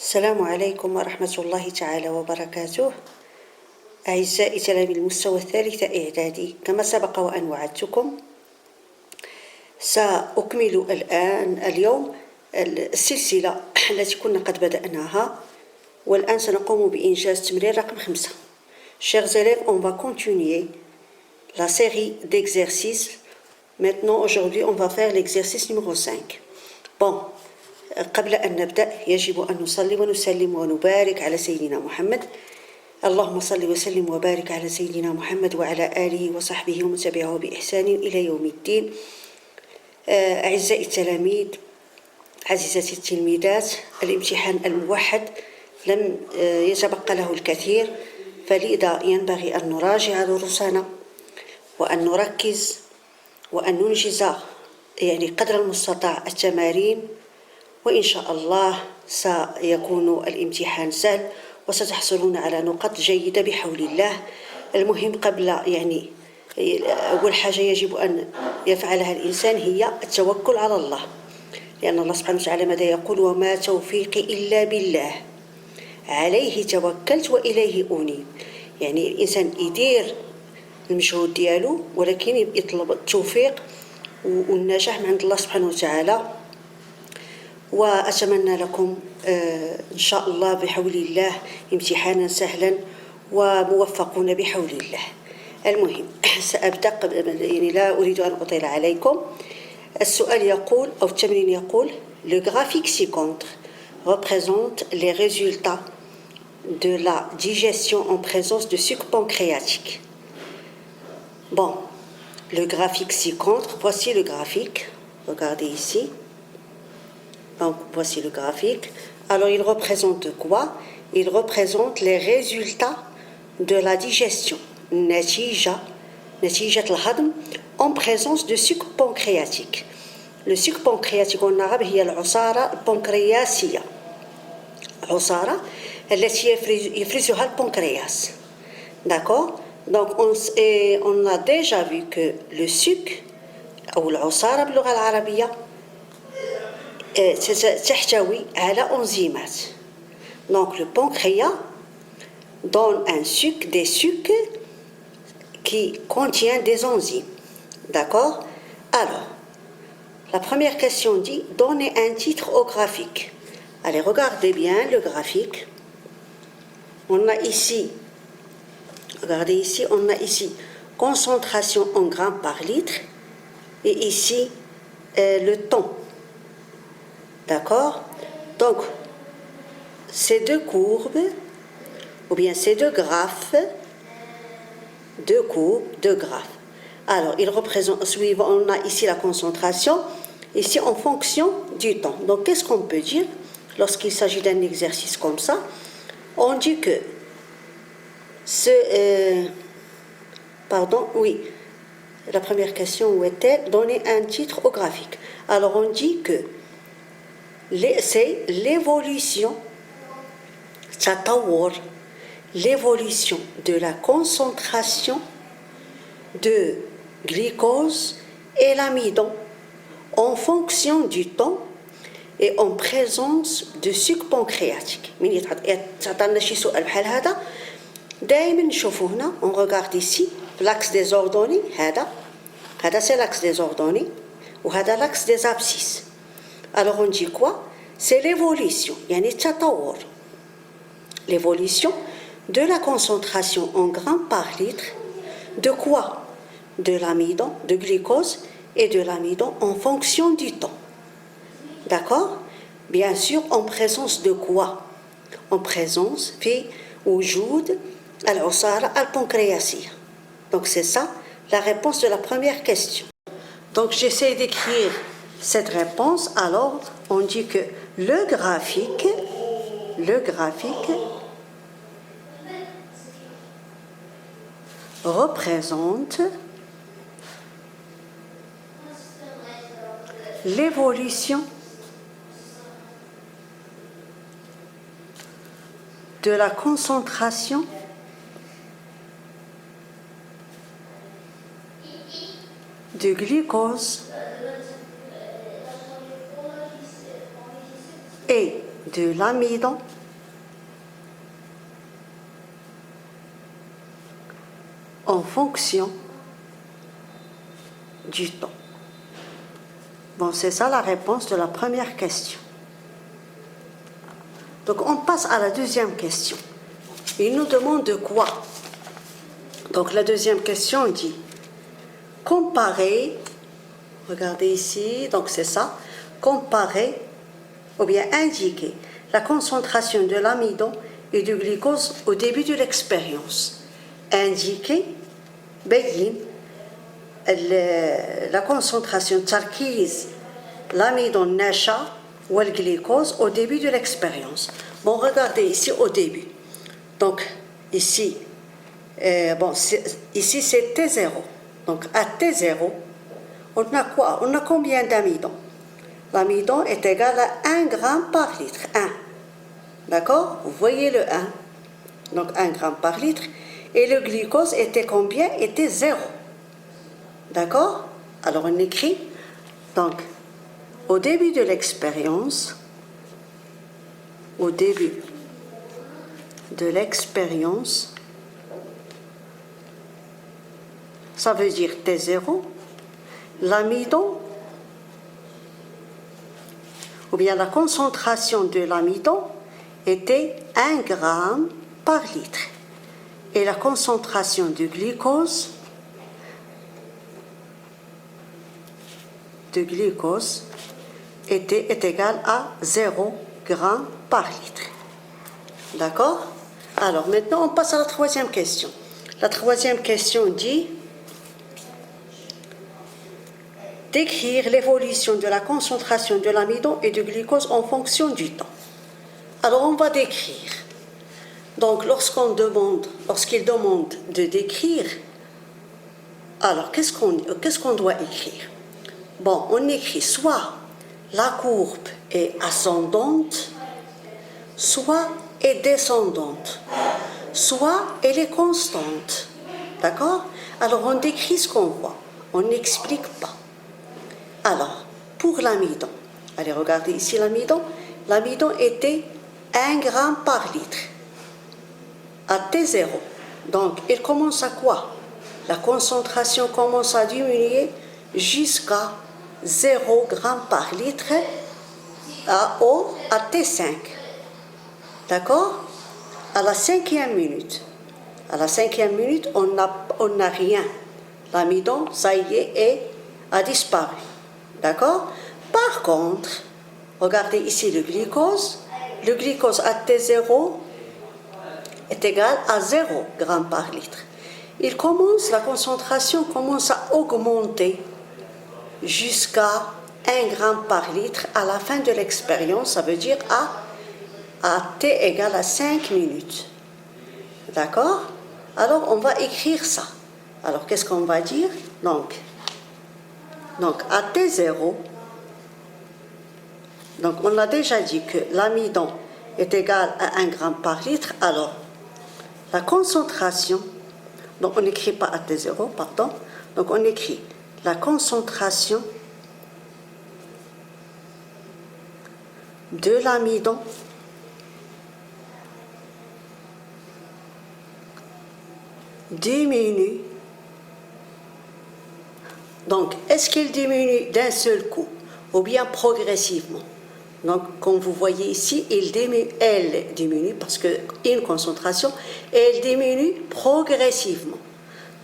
السلام عليكم ورحمة الله تعالى وبركاته. أعزائي تلاميذ المستوى الثالث إعدادي، كما سبق وأن وعدتكم سأكمل اليوم السلسلة التي كنا قد بدأناها، والآن سنقوم بإنجاز تمرين رقم 5. Chers élèves, on va continuer la série d'exercices. Maintenant, aujourd'hui, on va faire l'exercice numéro 5. Bon, قبل أن نبدأ يجب أن نصلي ونسلم ونبارك على سيدنا محمد. اللهم صل وسلم وبارك على سيدنا محمد وعلى آله وصحبه ومن تبعه بإحسان إلى يوم الدين. أعزائي التلاميذ، عزيزاتي التلميذات، الامتحان الموحد لم يتبقى له الكثير، فلذا ينبغي أن نراجع دروسنا وأن نركز وأن ننجز قدر المستطاع التمارين، وإن شاء الله سيكون الامتحان سهل وستحصلون على نقاط جيدة بحول الله. المهم قبل أول حاجة يجب أن يفعلها الإنسان هي التوكل على الله، لأن الله سبحانه وتعالى ماذا يقول؟ وما توفيقي إلا بالله عليه توكلت وإليه أنيب. الإنسان يدير المجهود ديالو، ولكن يطلب التوفيق والنجاح من عند الله سبحانه وتعالى. وأتمنى لكم إن شاء الله بحول الله امتحانا سهلا وموفقون بحول الله. المهم سأبدأ لا أريد أن أطيل عليكم. السؤال يقول أو التمرين يقول: Le graphique ci-contre représente les résultats de la digestion en présence de sucre pancréatique. Bon, le graphique ci-contre, voici le graphique. Regardez ici. Donc, voici le graphique. Alors, il représente quoi? Il représente les résultats de la digestion. نتيجة الهضم en présence de sucre pancréatique. Le sucre pancréatique en arabe هي العصارة البنكرياسية، عصارة التي يفرزها البنكرياس. D'accord? Donc, on a déjà vu que le sucre أو العصارة باللغة العربية تحتوي على أنزيمات. Donc le pancréas donne des sucres qui contiennent des enzymes. D'accord? Alors, la première question dit: donnez un titre au graphique. Allez, regardez bien le graphique. On a ici, regardez ici, on a ici concentration en grammes par litre, et ici le temps. D'accord? Donc, ces deux courbes, ou bien ces deux graphes, deux courbes, deux graphes. Alors, ils représentent, suivant, on a ici la concentration, ici en fonction du temps. Donc, qu'est-ce qu'on peut dire lorsqu'il s'agit d'un exercice comme ça? On dit que la première question où était: donner un titre au graphique. Alors, on dit que c'est l'évolution, l'évolution de la concentration de glucose et l'amidon en fonction du temps et en présence de sucre pancréatique. من يتعطينا شي سؤال بحال هذا دائما نشوفوا هنا. on regarde ici l'axe des ordonnées. هذا c'est l'axe des ordonnées وهذا l'axe des abscisses. Alors on dit quoi? C'est l'évolution, التطور, l'évolution de la concentration en grammes par litre. De quoi? De l'amidon, de glucose et de l'amidon en fonction du temps. D'accord? Bien sûr, en présence de quoi? En présence في وجود العصارة البنكرياسية. Donc c'est ça la réponse de la première question. Donc j'essaie d'écrire cette réponse. Alors on dit que le graphique représente l'évolution de la concentration de glucose et de l'amidon en fonction du temps. Bon, c'est ça la réponse de la première question. Donc on passe à la deuxième question. Il nous demande de quoi? Donc la deuxième question dit comparer, regardez ici, donc c'est ça, comparer ou bien indiquer la concentration de l'amidon et du glucose au début de l'expérience. Indiquer, بين la concentration تركيز l'amidon النشا والglucose au début de l'expérience. Bon, regardez ici au début. Donc ici, ici c'est T0. Donc à T0, on a quoi? On a combien d'amidon? L'amidon est égal à 1 gramme par litre. 1. D'accord? Vous voyez le 1. Donc 1 gramme par litre. Et le glucose était combien? Était 0. D'accord? Alors on écrit, donc, au début de l'expérience, ça veut dire T0, l'amidon, ou bien la concentration de l'amidon était 1 gramme par litre. Et la concentration du glucose est égale à 0 gramme par litre. D'accord? Alors maintenant on passe à la troisième question. La troisième question dit décrire l'évolution de la concentration de l'amidon et du glucose en fonction du temps. Alors on va décrire. Donc lorsqu'il demande de décrire, alors qu'est-ce qu'on doit écrire? Bon, on écrit soit la courbe est ascendante, soit est descendante, soit elle est constante. D'accord? Alors on décrit ce qu'on voit, on n'explique pas. Alors, pour l'amidon, allez regardez ici l'amidon. L'amidon était 1 gramme par litre à T0. Donc, il commence à quoi? La concentration commence à diminuer jusqu'à 0 gramme par litre à T5. D'accord? À la 5e minute. À la 5e minute, on n'a rien. L'amidon, ça y est, a disparu. D'accord? Par contre, regardez ici le glucose. Le glucose à T0 est égal à 0 gramme par litre. La concentration commence à augmenter jusqu'à 1 gramme par litre à la fin de l'expérience, ça veut dire à T égale à 5 minutes. D'accord? Alors on va écrire ça. Alors qu'est-ce qu'on va dire? Donc à T0, donc on a déjà dit que l'amidon est égal à 1 gramme par litre, alors la concentration, donc on n'écrit pas à T0, pardon, donc on écrit la concentration de l'amidon diminue. Donc, est-ce qu'il diminue d'un seul coup ou bien progressivement? Donc, comme vous voyez ici, elle diminue parce qu'une concentration, elle diminue progressivement.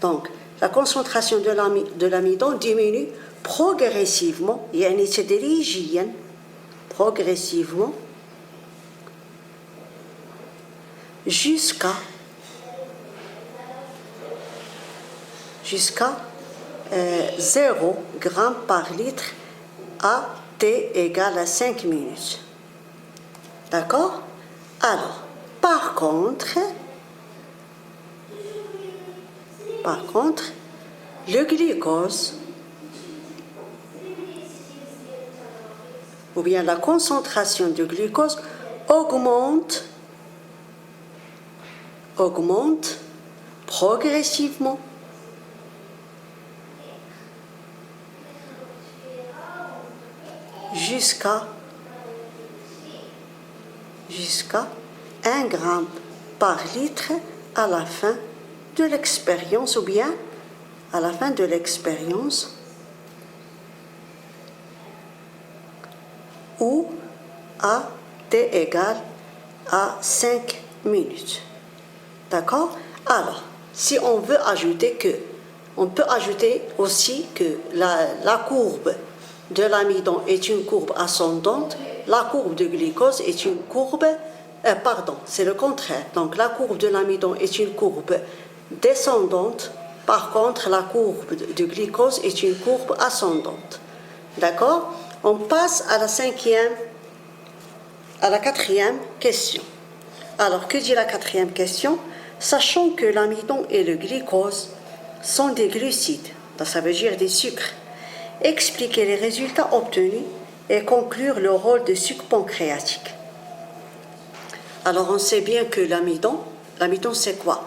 Donc, la concentration de l'amidon diminue progressivement, يعني تدريجيا, progressivement, jusqu'à 0 gramme par litre à T égale à 5 minutes. D'accord? Alors, par contre, le glucose, ou bien la concentration de glucose augmente progressivement jusqu'à 1 gramme par litre à la fin de l'expérience, ou bien à la fin de l'expérience, ou à t égale à 5 minutes. D'accord? Alors, si on veut ajouter que, on peut ajouter aussi que la courbe de l'amidon est une courbe ascendante, la courbe de glucose est une courbe, pardon, c'est le contraire. Donc la courbe de l'amidon est une courbe descendante, par contre la courbe de glucose est une courbe ascendante. D'accord? On passe à la quatrième question. Alors, que dit la quatrième question? Sachant que l'amidon et le glucose sont des glucides, ça veut dire des sucres, expliquer les résultats obtenus et conclure le rôle de sucre pancréatique. Alors, on sait bien que l'amidon c'est quoi?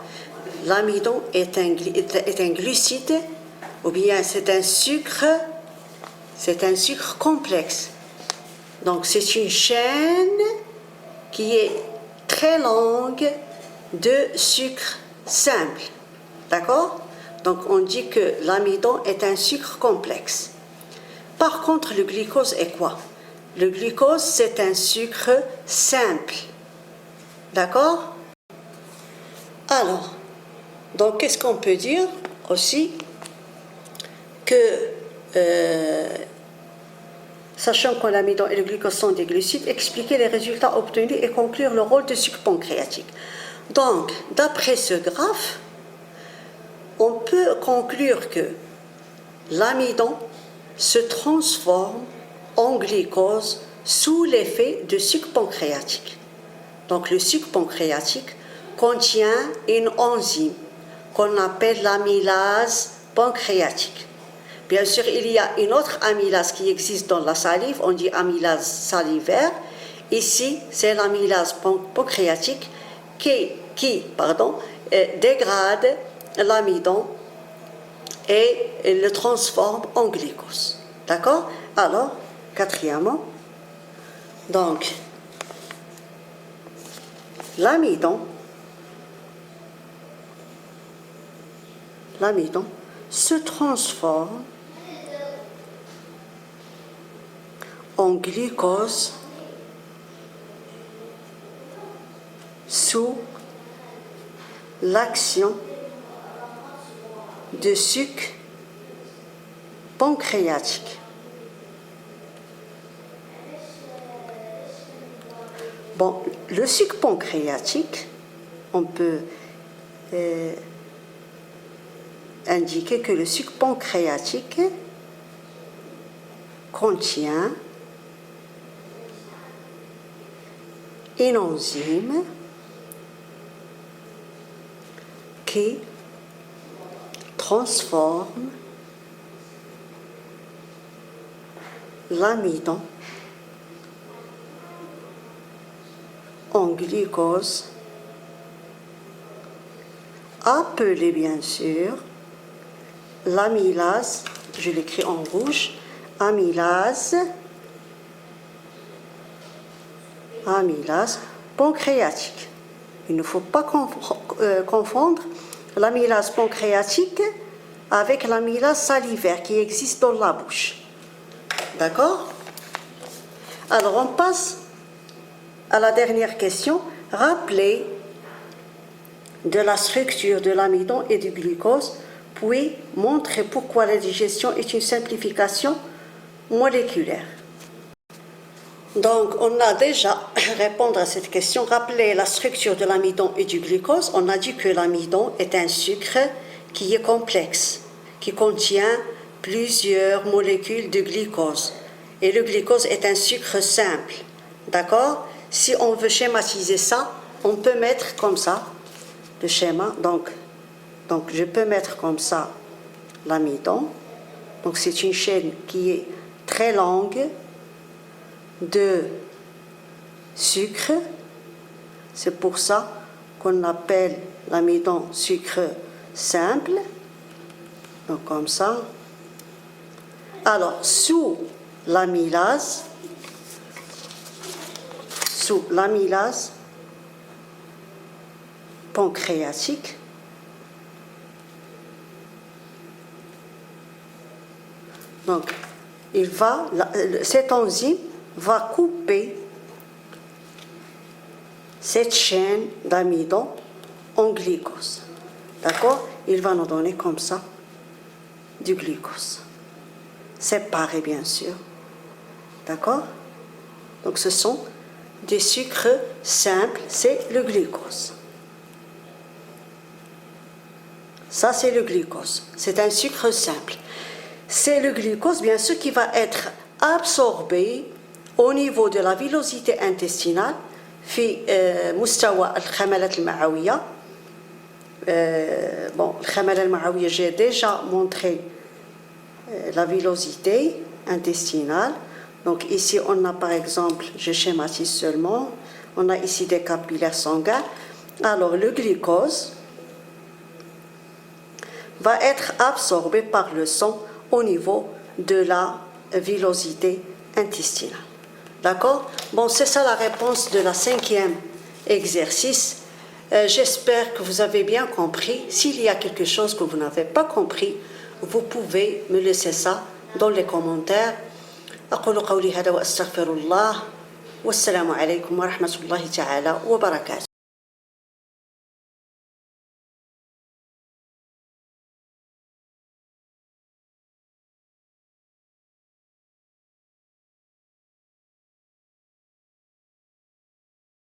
L'amidon est un glucide, ou bien c'est un sucre complexe. Donc, c'est une chaîne qui est très longue de sucre simple. D'accord? Donc, on dit que l'amidon est un sucre complexe. Par contre, le glucose est quoi? Le glucose, c'est un sucre simple. D'accord? Alors, donc, qu'est-ce qu'on peut dire aussi? Que, sachant que l'amidon et le glucose sont des glucides, expliquer les résultats obtenus et conclure le rôle de sucre pancréatique. Donc, d'après ce graphe, on peut conclure que l'amidon se transforme en glucose sous l'effet de sucre pancréatique. Donc, le sucre pancréatique contient une enzyme qu'on appelle l'amylase pancréatique. Bien sûr, il y a une autre amylase qui existe dans la salive, on dit amylase salivaire. Ici, c'est l'amylase pancréatique qui dégrade l'amidon et le transforme en glucose. D'accord? Alors, quatrièmement, donc, l'amidon se transforme en glucose sous l'action de sucre pancréatique. Bon, le sucre pancréatique, on peut indiquer que le sucre pancréatique contient une enzyme qui transforme l'amidon en glucose, appelée bien sûr l'amylase, je l'écris en rouge, amylase pancréatique. Il ne faut pas confondre l'amylase pancréatique avec l'amylase salivaire qui existe dans la bouche. D'accord? Alors, on passe à la dernière question. Rappelez de la structure de l'amidon et du glucose, puis montrer pourquoi la digestion est une simplification moléculaire. Donc, on a déjà répondu à cette question. Rappelez la structure de l'amidon et du glucose. On a dit que l'amidon est un sucre qui est complexe, qui contient plusieurs molécules de glucose. Et le glucose est un sucre simple. D'accord? Si on veut schématiser ça, on peut mettre comme ça le schéma. Donc je peux mettre comme ça l'amidon. Donc, c'est une chaîne qui est très longue de sucre. C'est pour ça qu'on appelle l'amidon sucre simple. Donc, comme ça. Alors, sous l'amylase pancréatique, Donc, cette enzyme va couper cette chaîne d'amidon en glucose. D'accord? Il va nous donner comme ça du glucose. Séparé, bien sûr. D'accord? Donc, ce sont des sucres simples, c'est le glucose. Ça, c'est le glucose. C'est un sucre simple. C'est le glucose, bien sûr, qui va être absorbé au niveau de la villosité intestinale في مستوى الخملات المعوية. Bon, الخملة المعوية, j'ai déjà montré la villosité intestinale. Donc ici, on a par exemple, je schématise seulement, on a ici des capillaires sanguins. Alors le glucose va être absorbé par le sang au niveau de la villosité intestinale. D'accord? Bon, c'est ça la réponse de la 5e exercice. J'espère que vous avez bien compris. S'il y a quelque chose que vous n'avez pas compris, vous pouvez me laisser ça dans les commentaires. أقول قولي هذا وأستغفر الله والسلام عليكم ورحمة الله تعالى وبركاته.